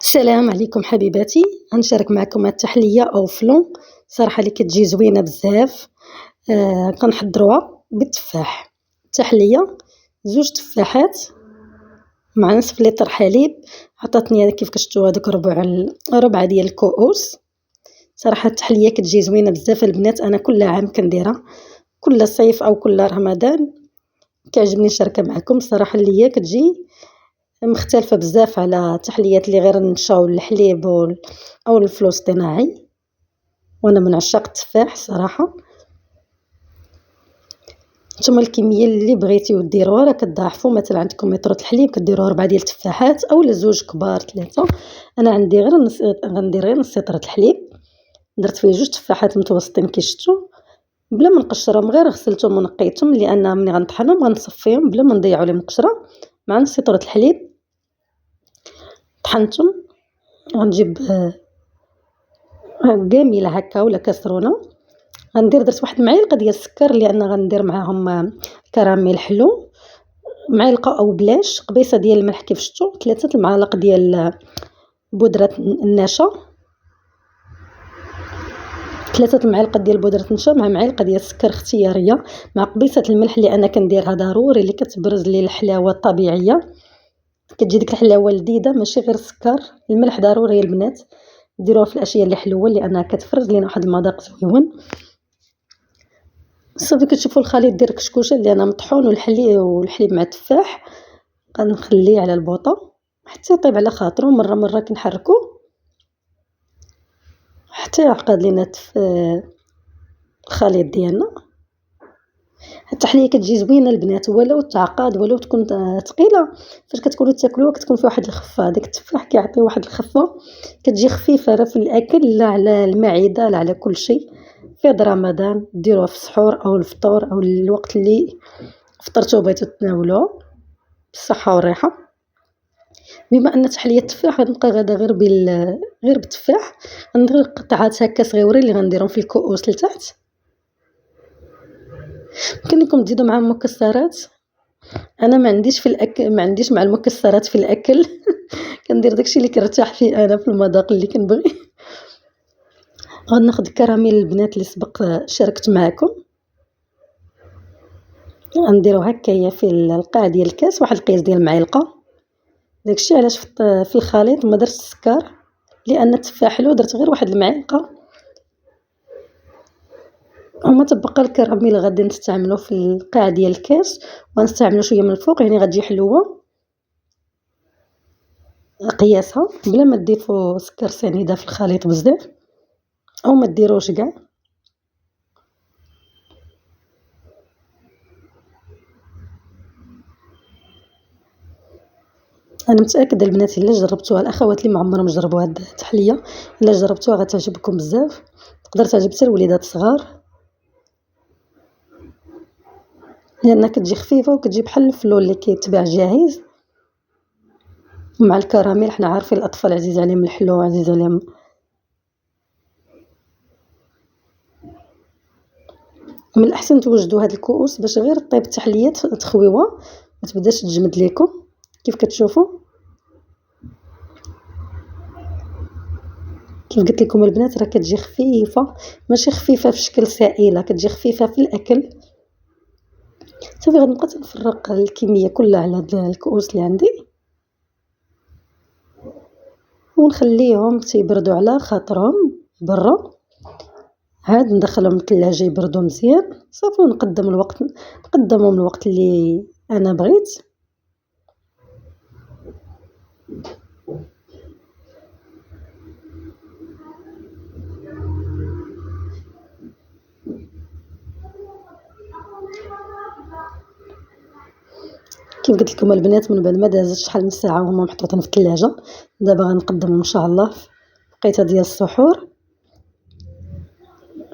السلام عليكم حبيباتي، غنشارك معكم هاد التحلية أو فلون صراحة اللي كتجي زوينة بزاف. كنحضروها بالتفاح. التحلية 2 تفاحات مع نصف لتر حليب، عطاتني كيف كتشوفوا هادوك ربعة ديال الكؤوس. صراحة التحلية كتجي زوينة بزاف البنات، أنا كل عام كنديرها كل صيف أو كل رمضان، كيعجبني نشاركها معكم. صراحة اللي هي كتجي مختلفة بزاف على التحليات اللي غير النشا والحليب أو الفلو اصطناعي، وأنا من عشاق التفاح صراحة. نتوما الكمية اللي بغيتيو ديروها راه كتضاعفوا، مثلا عندكم متر الحليب كديروا 4 ديال التفاحات أولا 2 كبار 3. أنا عندي غير غندير غير نص لتر الحليب، درت فيه 2 تفاحات متوسطين كي شفتوا، بلا ما نقشرهم غير غسلتهم ونقيتهم، لأن ملي غنطحنهم غنصفيهم بلا ما نضيعوا عليهم القشرة. مع نص لتر الحليب طحنتهم، غنجيب كاميلة هكا ولا كاسرونة، درت واحد المعلقة ديال السكر لأن غندير معاهم كراميل حلو، معلقة أو بلاش، قبيصة ديال الملح كيف شفتوا، 3 المعالق ديال بودرة النشا، 3 المعالق ديال بودرة النشا مع معلقة ديال السكر اختيارية، مع قبيصة الملح اللي أنا كنديرها ضروري اللي كتبرز لي الحلاوة الطبيعية، كتجي ديك الحلاوة لذيذة ماشي غير السكر. الملح ضروري البنات ديروها في الاشياء اللي حلوه لانها كتفرز لينا واحد المذاق زوين. صافي كتشوفوا الخليط ديال الكشكوشه اللي انا مطحون والحليب مع التفاح، غنخليه على البوطه حتى يطيب على خاطرو، مره مره كنحركو حتى يعقد لينا الخليط ديالنا. التحليه كتجي زوينه البنات، ولو تعقد ولو تكون ثقيله، فاش كتكونوا تاكلوها كتكون فيها واحد الخفه، داك التفاح كيعطي واحد الخفه، كتجي خفيفه لا في الاكل لا على المعده لا على كل شيء. في هاد رمضان ديروها في السحور او الفطور او الوقت اللي فطرتوا بغيتوا تناولوه بالصحه والراحه. بما ان تحليه التفاح غنبقى غادا غير بالتفاح، غندير قطعات هكا صغيورين اللي غنديرهم في الكؤوس لتحت. يمكن لكم تزيدوا معاهم مكسرات، انا ما عنديش في الاكل، ما عنديش مع المكسرات في الاكل كندير داكشي اللي كنرتاح فيه انا في المذاق اللي كنبغي. غناخذ الكراميل البنات اللي سبق شاركت معكم، غنديرو هكايا في القاع ديال الكاس واحد القياس ديال المعلقه. داكشي علاش في الخليط ما درتش السكر لان التفاح حلو، درت غير واحد المعلقه. وما تبقى الكراميل غادي نستعملو في القاع ديال الكاس ونستعملو شويه من الفوق، يعني غتجي حلوه قياسها بلا ما تضيفوا سكر سنيده في الخليط بزاف او ما ديروش كاع. انا متاكده البنات الا جربتوها، الاخوات اللي ما عمرهم جربوا هاد التحليه الا جربتوها غتعجبكم بزاف، تقدر تعجب حتى الوليدات الصغار لان كتجي خفيفه وكتجي بحال الفلول اللي كيتباع جاهز. ومع الكراميل حنا عارفين الاطفال عزيز عليهم الحلو، عزيز عليهم. من الاحسن توجدوا هاد الكؤوس باش غير طيب التحليات تخويوها ما تبداش تجمد لكم. كيف كتشوفوا كيف قلت لكم البنات راه كتجي خفيفه، ماشي خفيفه في شكل سائله، كتجي خفيفه في الاكل. صافي غنبقى تنفرق الكميه كلها على هاد الكؤوس اللي عندي ونخليهم تيبردوا على خاطرهم برا، عاد ندخلهم للثلاجه يبردوا مزيان صافي، نقدمهم الوقت اللي انا بغيت. كيف قلت لكم البنات من بعد ما دازت شحال من ساعه وهما محطوطين في الثلاجه، دابا غنقدمهم ان شاء الله في وقيته ديال السحور.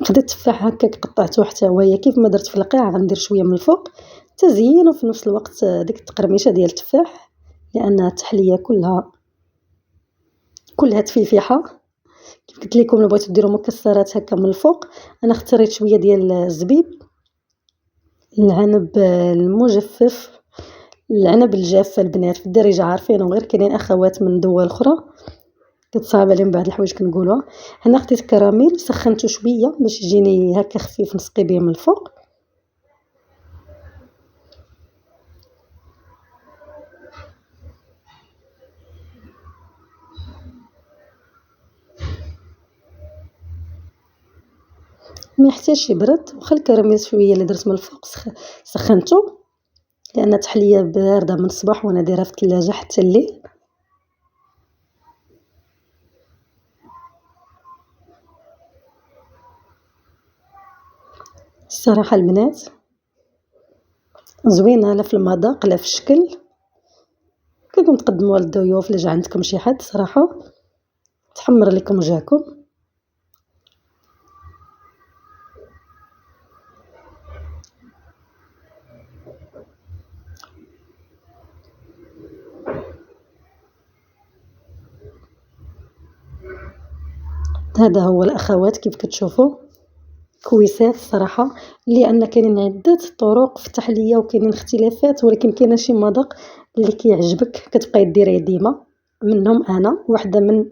خديت التفاح هكاك قطعته حتى هو كيف ما درت في القاع، غندير شويه من الفوق تزيين وفي نفس الوقت ديك التقرميشه ديال التفاح، لان التحليه كلها تفيفيحه. كيف قلت لكم لو بغيتو ديروا مكسرات هكا من الفوق، انا اختاريت شويه ديال الزبيب، العنب العنب الجاف البنات في الدارجه عارفينهم، غير كاينين اخوات من دول اخرى كتصعب عليهم بعض الحوايج كنقولوها. هنا خديت كراميل سخنته شويه باش يجيني هكا خفيف نسقي به من الفوق. ما يحتاجش يبرد، واخا الكراميل شويه اللي درت من الفوق سخنته، لان تحليه بارده من الصباح وانا دايرها في الثلاجه حتى الليل. الصراحه البنات زوينه، لا في المذاق لا في الشكل، كيفكم تقدموها للضيوف الا جا عندكم شي حد صراحه تحمر لكم وجهكم. هذا هو الاخوات كيف كتشوفوا كويسات الصراحه، لان كاينين عده طرق في التحليه وكاينين اختلافات، ولكن كاين شي مذاق اللي كيعجبك كتبقاي ديريه ديما. منهم انا واحده من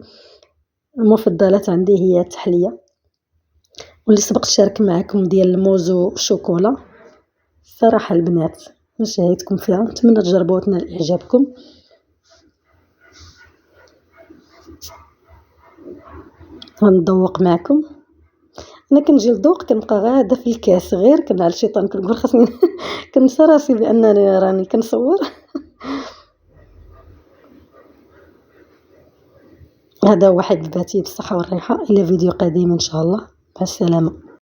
المفضلات عندي هي التحليه، واللي سبقت شارك معكم ديال الموز والشوكولا. صراحه البنات نشهيتكم فيها، نتمنى تجربوها وتنال اعجابكم. غنذوق معكم. انا كنجي لذوق كنبقى غاده في الكاس غير كنعل الشيطان كنقول خاصني كنسى راسي بانني راني كنصور. هذا هو حبيباتي بالصحه والراحه، الى فيديو قادم ان شاء الله. مع السلامه.